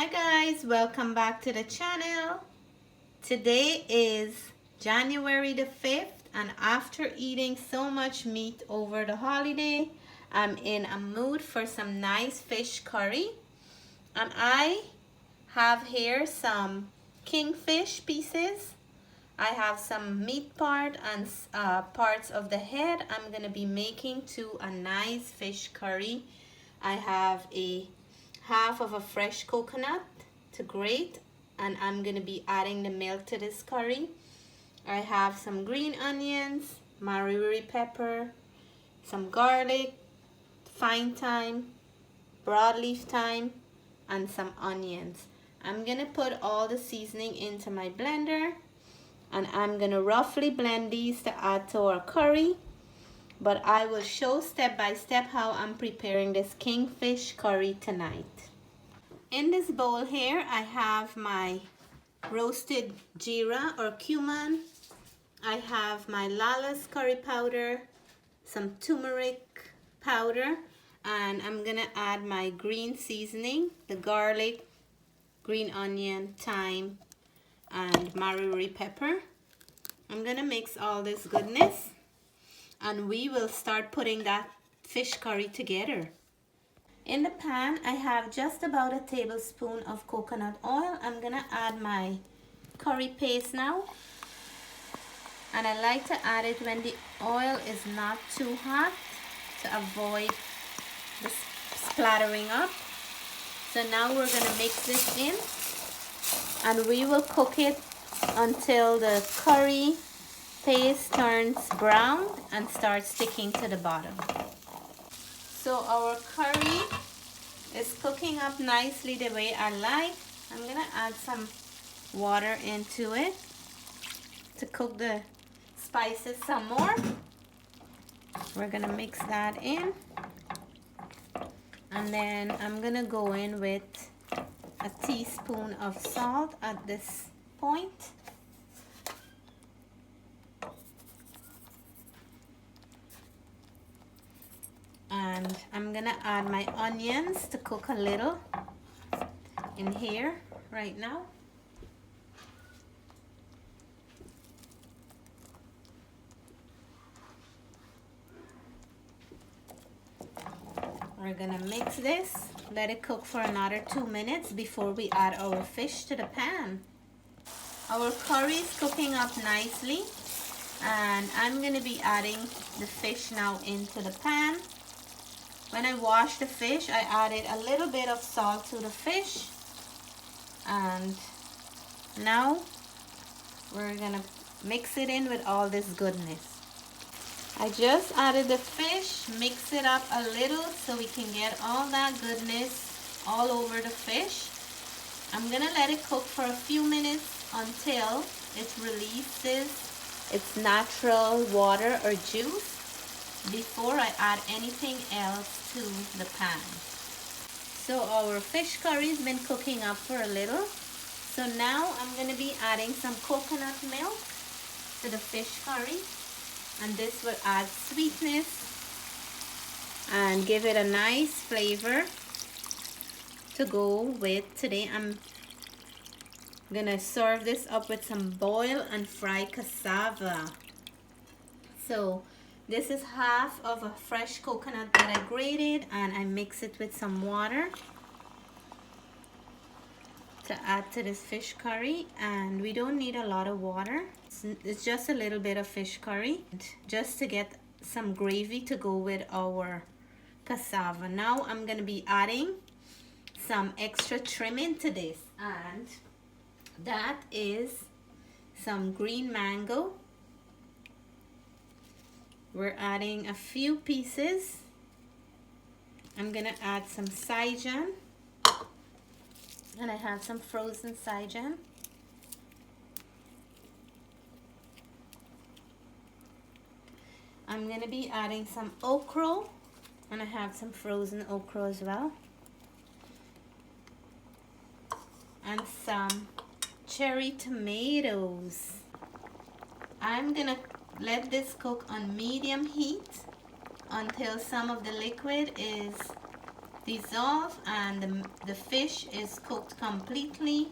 Hi guys, welcome back to the channel. Today is January the 5th, and after eating so much meat over the holiday, I'm in a mood for some nice fish curry. And I have here some kingfish pieces. I have some meat part and parts of the head I'm gonna be making to a nice fish curry. I have a half of a fresh coconut to grate, and I'm gonna be adding the milk to this curry. I have some green onions, wirrie pepper, some garlic, fine thyme, broadleaf thyme, and some onions. I'm gonna put all the seasoning into my blender, and I'm gonna roughly blend these to add to our curry, but I will show step by step how I'm preparing this kingfish curry tonight. In this bowl here, I have my roasted geera or cumin. I have my Lala's curry powder, some turmeric powder, and I'm gonna add my green seasoning, the garlic, green onion, thyme, and wirrie pepper. I'm gonna mix all this goodness, and we will start putting that fish curry together. In the pan, I have just about a tablespoon of coconut oil. I'm gonna add my curry paste now. And I like to add it when the oil is not too hot to avoid the splattering up. So now we're gonna mix this in, and we will cook it until the curry paste turns brown and starts sticking to the bottom. So our curry is cooking up nicely the way I like. I'm gonna add some water into it to cook the spices some more. We're gonna mix that in, and then I'm gonna go in with a teaspoon of salt at this point. And I'm gonna add my onions to cook a little in here right now. We're gonna mix this, let it cook for another 2 minutes before we add our fish to the pan. Our curry is cooking up nicely, and I'm gonna be adding the fish now into the pan. When I washed the fish, I added a little bit of salt to the fish, and now we're gonna mix it in with all this goodness. I just added the fish, mix it up a little so we can get all that goodness all over the fish. I'm gonna let it cook for a few minutes until it releases its natural water or juice before I add anything else to the pan. So our fish curry has been cooking up for a little. So now I'm going to be adding some coconut milk to the fish curry, and this will add sweetness and give it a nice flavor to go with. Today I'm going to serve this up with some boiled and fried cassava. So this is half of a fresh coconut that I grated, and I mix it with some water to add to this fish curry. And we don't need a lot of water. It's just a little bit of fish curry just to get some gravy to go with our cassava. Now I'm going to be adding some extra trimming to this, and that is some green mango. We're adding a few pieces. I'm gonna add some saijan, and I have some frozen saijan. I'm gonna be adding some okra, and I have some frozen okra as well, and some cherry tomatoes. I'm gonna let this cook on medium heat until some of the liquid is dissolve and the fish is cooked completely.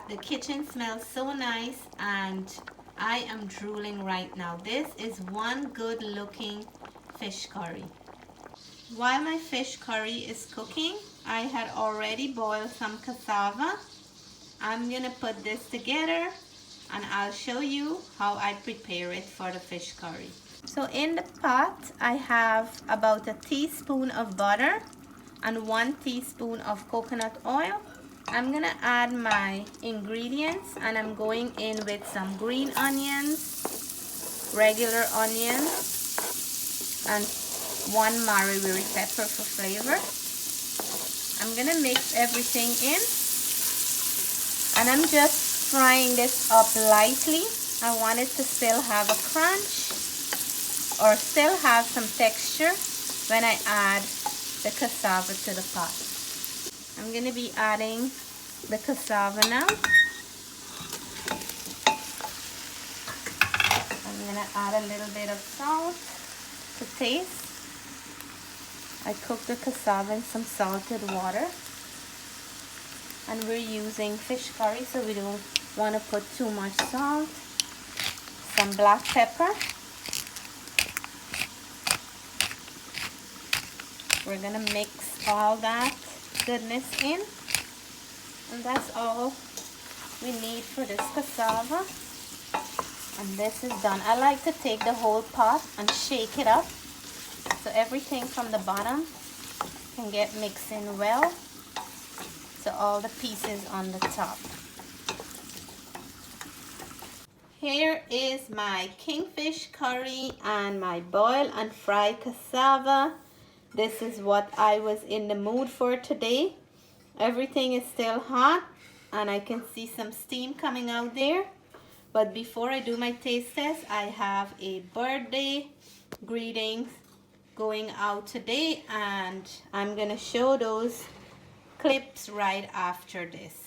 The kitchen smells so nice and I am drooling right now. This is one good looking fish curry. While my fish curry is cooking, I had already boiled some cassava. I'm gonna put this together and I'll show you how I prepare it for the fish curry. So in the pot, I have about a teaspoon of butter and 1 teaspoon of coconut oil. I'm gonna add my ingredients and I'm going in with some green onions, regular onions, and 1 wirrie pepper for flavor. I'm gonna mix everything in and I'm just frying this up lightly. I want it to still have a crunch or still have some texture when I add the cassava to the pot. I'm going to be adding the cassava now. I'm going to add a little bit of salt to taste. I cooked the cassava in some salted water. And we're using fish curry, so we don't want to put too much salt. Some black pepper. We're gonna mix all that goodness in, and that's all we need for this cassava. And this is done. I like to take the whole pot and shake it up so everything from the bottom can get mixed in well, so all the pieces on the top. Here is my kingfish curry and my boil and fry cassava. This is what I was in the mood for today. Everything is still hot and I can see some steam coming out there. But before I do my taste test, I have a birthday greetings going out today and I'm gonna show those clips right after this.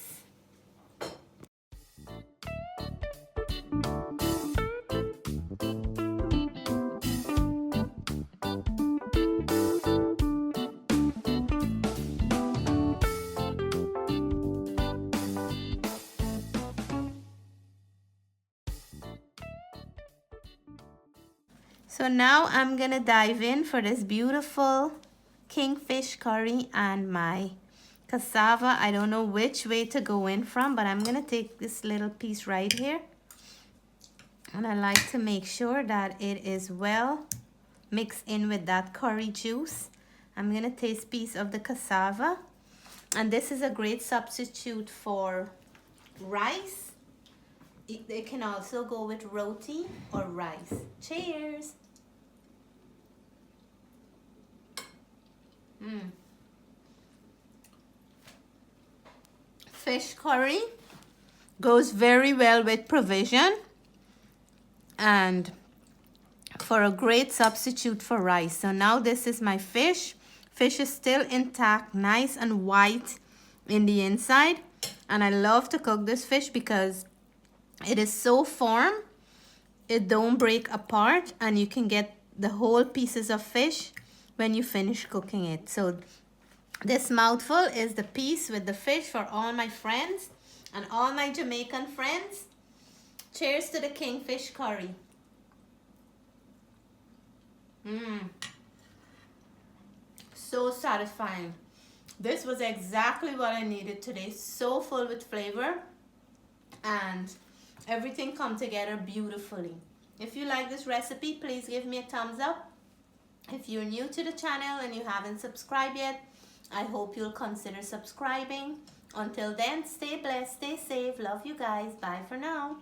So now I'm gonna dive in for this beautiful kingfish curry and my cassava. I don't know which way to go in from, but I'm gonna take this little piece right here. And I like to make sure that it is well mixed in with that curry juice. I'm gonna taste a piece of the cassava. And this is a great substitute for rice. It can also go with roti or rice. Cheers! Fish curry goes very well with provision and for a great substitute for rice. So now this is my fish. Fish is still intact, nice and white in the inside. And I love to cook this fish because it is so firm. It don't break apart and you can get the whole pieces of fish when you finish cooking it. So this mouthful is the piece with the fish for all my friends and all my Jamaican friends. Cheers to the kingfish curry. So satisfying. This was exactly what I needed today. So full with flavor and everything come together beautifully. If you like this recipe, please give me a thumbs up. If you're new to the channel and you haven't subscribed yet, I hope you'll consider subscribing. Until then, stay blessed, stay safe. Love you guys. Bye for now.